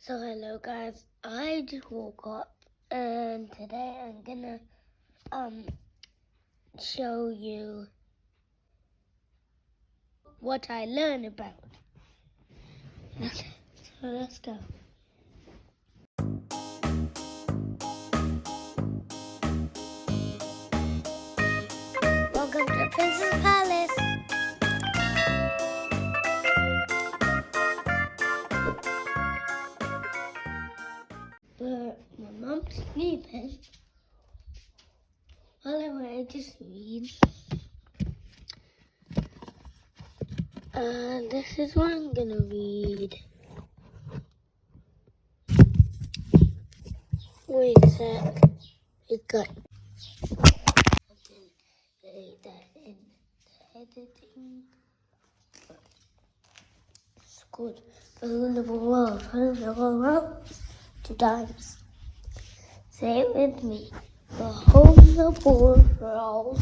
So hello guys, I just woke up and today I'm gonna show you what I learned about. Okay, so let's go. Welcome to Princess Palace. But my mom's sleeping. All I want to just read. This is what I'm gonna read. Wait a sec. It got that in editing. It's good. Around the world, 2 times. Say it with me. The whole world.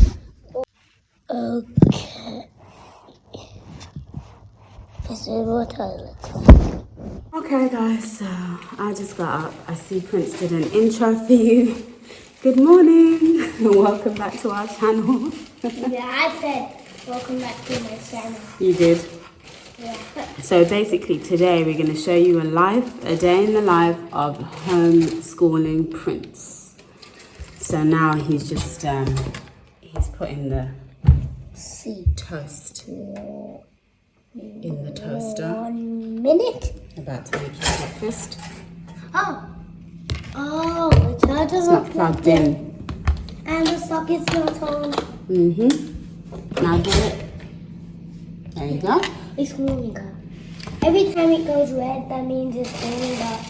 Okay. This is what I look like. Okay guys, so I just got up. I see Prince did an intro for you. Good morning and welcome back to our channel. Yeah, I said welcome back to my channel. You did? Yeah. So basically today we're going to show you a day in the life of homeschooling Prince. So now he's just, he's putting the toast in the toaster. 1 minute. About to make his breakfast. Oh, the charger's It's not plugged in. And the socket's not on. Now do it. There you go. It's moving up. Every time it goes red, that means it's moving up.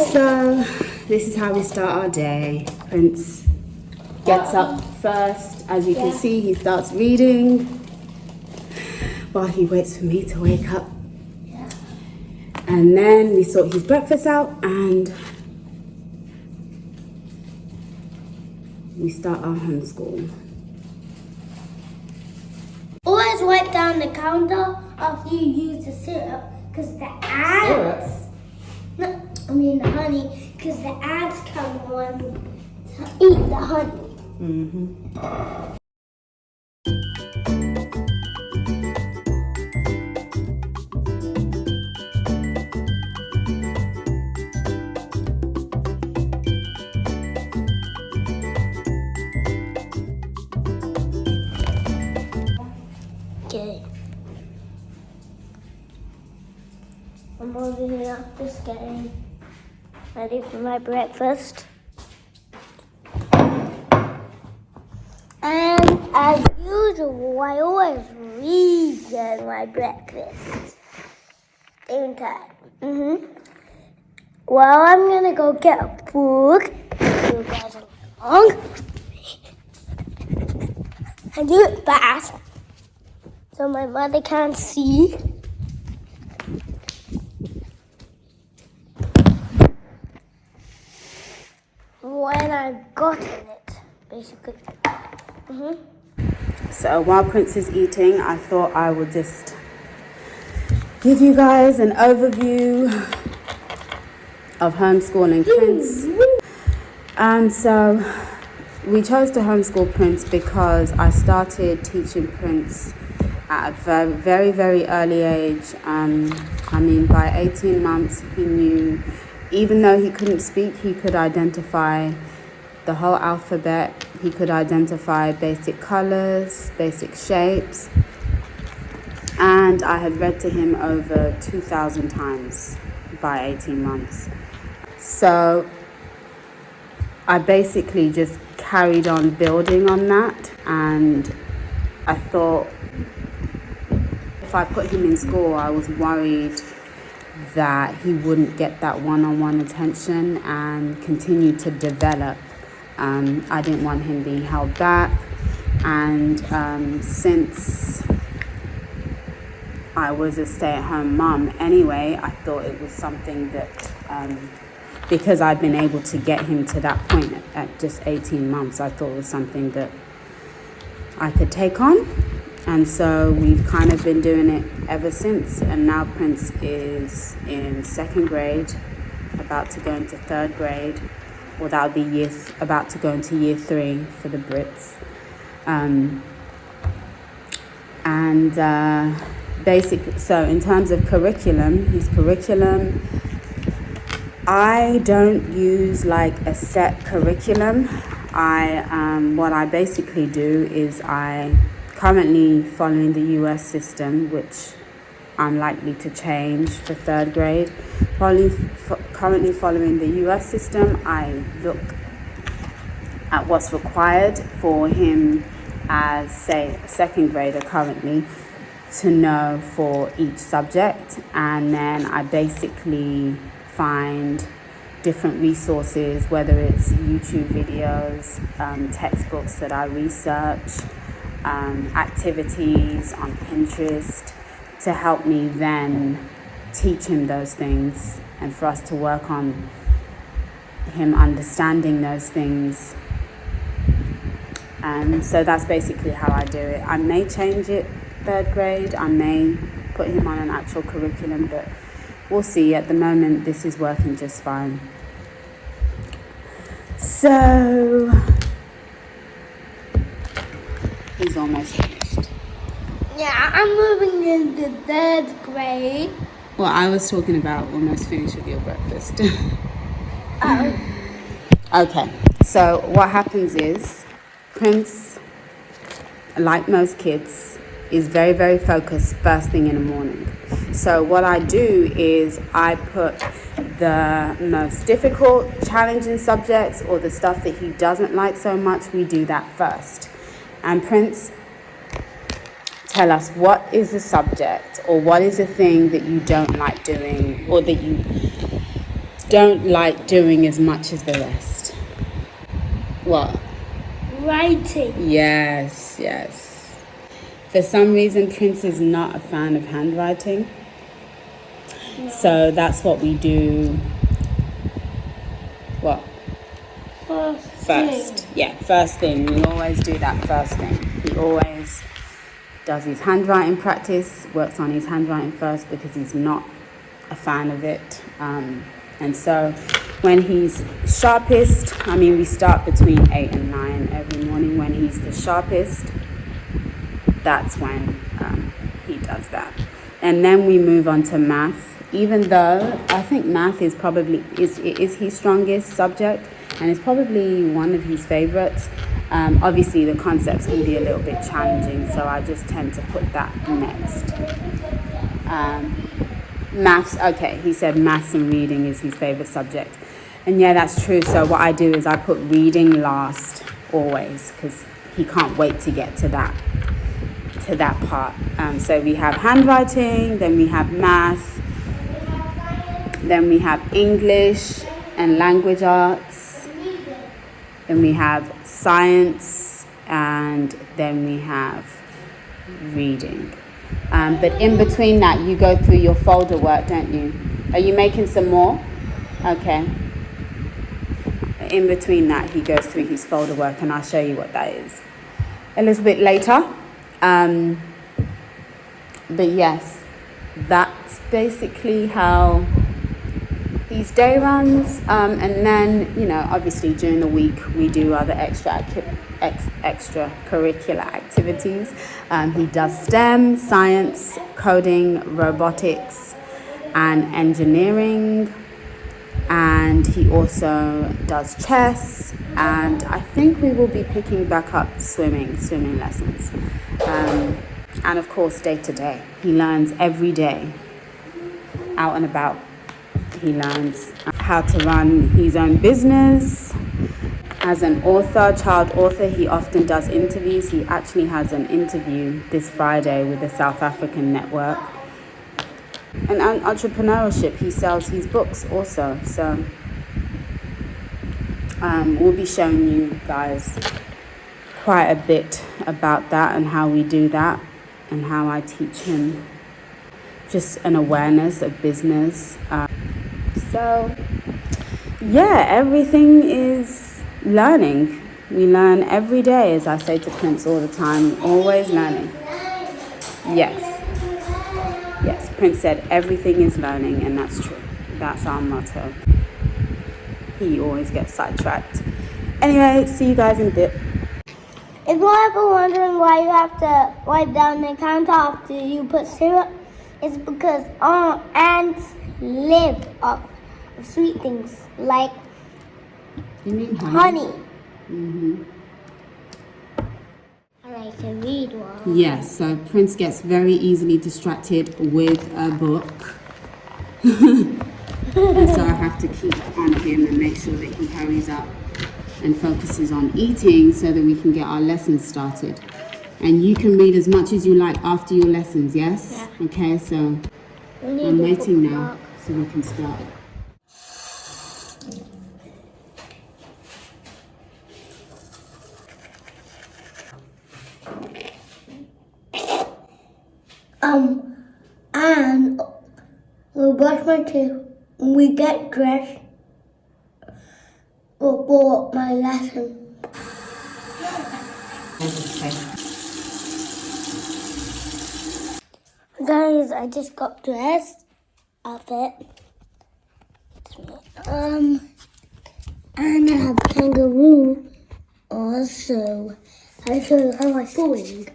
So, this is how we start our day. Prince gets up first. As you can see, he starts reading while he waits for me to wake up. Yeah. And then we sort his breakfast out and we start our homeschool. Always wipe down the counter after you use the syrup, because the ants. No, I mean the honey, because the ants come on to eat the honey. Okay. I'm holding up this getting ready for my breakfast. And as usual, I always read during my breakfast. Don't I? Well, I'm gonna go get a book. You guys along. And do it fast, so my mother can't see. When I've gotten it, basically. So while Prince is eating, I thought I would just give you guys an overview of homeschooling Prince. So we chose to homeschool Prince because I started teaching Prince at a very, very, very early age. I mean, by 18 months, he knew, even though he couldn't speak, he could identify the whole alphabet. He could identify basic colors, basic shapes. And I had read to him over 2,000 times by 18 months. So I basically just carried on building on that, and I thought if I put him in school, I was worried that he wouldn't get that one-on-one attention and continue to develop. I didn't want him being held back, and since I was a stay-at-home mom anyway, I thought it was something that because I'd been able to get him to that point at just 18 months, I thought it was something that I could take on. And so we've kind of been doing it ever since. And now Prince is in 2nd grade, about to go into 3rd grade, or that'll be about to go into year 3 for the Brits. Basically, so in terms of his curriculum, I don't use like a set curriculum. What I basically do is I currently following the US system, which I'm likely to change for 3rd grade. Currently following the US system, I look at what's required for him as, say, a 2nd grader currently to know for each subject. And then I basically find different resources, whether it's YouTube videos, textbooks that I research, activities on Pinterest, to help me then teach him those things and for us to work on him understanding those things. And so that's basically how I do it. I may change it 3rd grade, I may put him on an actual curriculum, but we'll see. At the moment, this is working just fine. So he's almost finished. Yeah, I'm moving into 3rd grade. Well, I was talking about almost finished with your breakfast. Okay, so what happens is Prince, like most kids, is very, very focused first thing in the morning. So what I do is I put the most difficult, challenging subjects, or the stuff that he doesn't like so much, we do that first. And Prince, tell us, what is the subject or what is the thing that you don't like doing, or that you don't like doing as much as the rest? What? Writing. Yes. For some reason, Prince is not a fan of handwriting. No. So that's what we do. What? First. Yeah, first thing. We always do that first thing. He always does his handwriting practice, works on his handwriting first because he's not a fan of it. And so when he's sharpest, we start between 8 and 9 every morning. When he's the sharpest, that's when he does that. And then we move on to math, even though I think math is probably is his strongest subject, and it's probably one of his favorites. Obviously the concepts can be a little bit challenging, so I just tend to put that next. Maths, okay, he said maths and reading is his favorite subject. And yeah, that's true. So what I do is I put reading last always, because he can't wait to get to that part. So we have handwriting, then we have math, then we have English and language arts, then we have science, and then we have reading. But in between that, you go through your folder work, don't you? Are you making some more? Okay. In between that, he goes through his folder work, and I'll show you what that is a little bit later. But yes, that's basically how his day runs. And then, obviously during the week, we do other extracurricular activities. He does STEM, science, coding, robotics, and engineering. And he also does chess, and I think we will be picking back up swimming lessons. And of course, day to day. He learns every day, out and about. He learns how to run his own business. As an author, child author, he often does interviews. He actually has an interview this Friday with the South African network. And entrepreneurship, he sells his books also. So we'll be showing you guys quite a bit about that and how we do that and how I teach him just an awareness of business. So yeah, everything is learning. We learn every day, as I say to Prince all the time, always learning. Yes. Yes, Prince said everything is learning, and that's true. That's our motto. He always gets sidetracked. Anyway, see you guys in a bit. If you're ever wondering why you have to wipe down the counter after you put syrup, it's because ants live off of sweet things like You mean honey? honey. I like to read one. Yes, so Prince gets very easily distracted with a book. And so I have to keep on him and make sure that he hurries up and focuses on eating so that we can get our lessons started. And you can read as much as you like after your lessons, yes? Yeah. Okay, so I'm waiting now so we can start. And we'll brush my teeth when we get dressed for my lesson. Guys, I just got dressed. Outfit. And I have kangaroo. Also, I show you how I'm falling.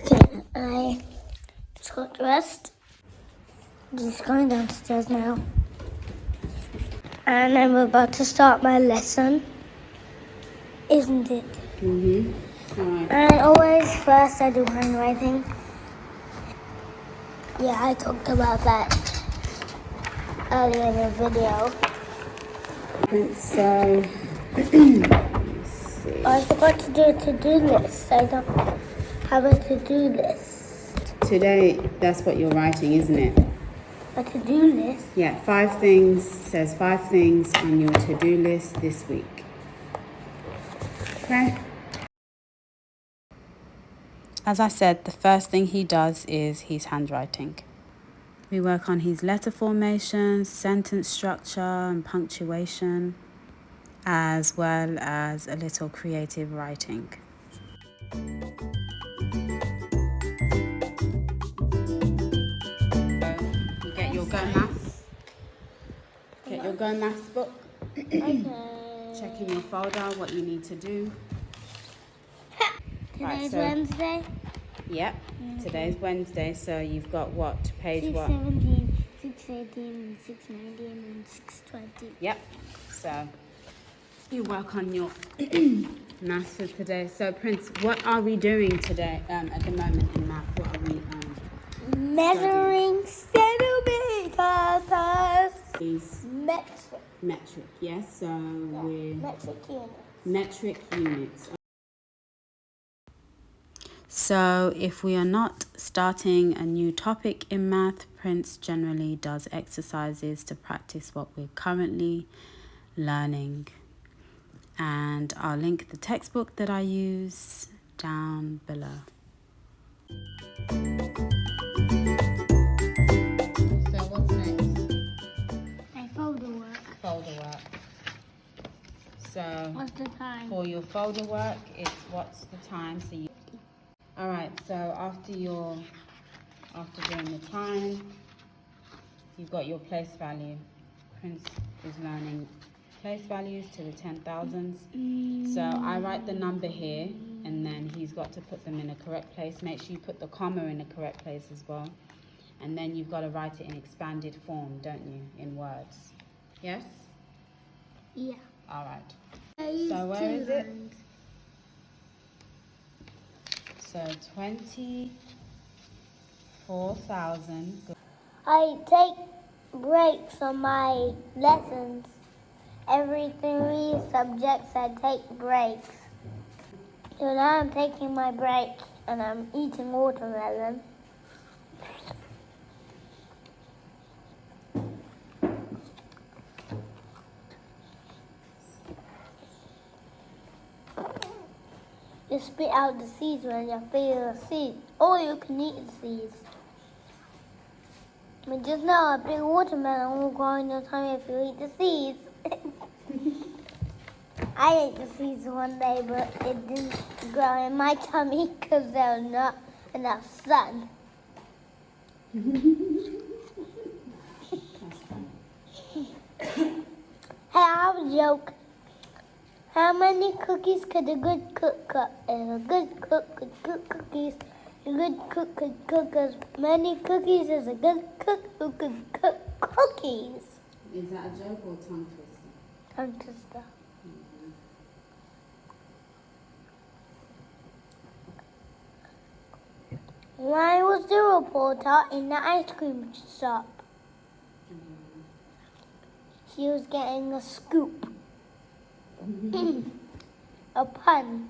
Okay, I just got dressed. Just going downstairs now. And I'm about to start my lesson. Isn't it? Alright. And always first I do handwriting. Yeah, I talked about that earlier in the video. So, I forgot to do a to-do list. I don't have a to-do list. today, that's what you're writing, isn't it? A to-do list? Yeah, 5 things, says 5 things on your to-do list this week. Okay? As I said, the first thing he does is his handwriting. We work on his letter formation, sentence structure and punctuation, as well as a little creative writing. Get your Go Maths. Get your Go Maths book. Okay. Check in your folder what you need to do. Today's Wednesday? Yep. Today's Wednesday, so you've got what? Page what? 617, 618, 619, and 620. Yep. So you work on your maths for today. So Prince, what are we doing today? At the moment in math, what are we Measuring centimeters. Is Metric. metric, yes. So we're Metric units. metric units. So if we are not starting a new topic in math, Prince generally does exercises to practice what we're currently learning. And I'll link the textbook that I use down below. So what's next? My folder work. Folder work. So What's the time? for your folder work, it's what's the time. So you. All right. So after doing the time, you've got your place value. Prince is learning place values to the 10,000s. So I write the number here, and then he's got to put them in a correct place. Make sure you put the comma in the correct place as well. And then you've got to write it in expanded form, don't you, in words? Yes? Yeah. All right. So where is it? So 24,000. I take breaks on my lessons. Every 3 subjects I take breaks. So now I'm taking my break and I'm eating watermelon. You spit out the seeds when you feel the seeds, or you can eat the seeds. But just know a big watermelon will grow in your tummy if you eat the seeds. I ate the seeds one day, but it didn't grow in my tummy because there was not enough sun. Hey, I have a joke. How many cookies could a good cook cook? If a good cook could cook cookies, a good cook could cook as many cookies as a good cook who could cook cookies. Is that a joke or tongue twister? Tongue twister. Why was the reporter in the ice cream shop? She was getting a scoop. A pun.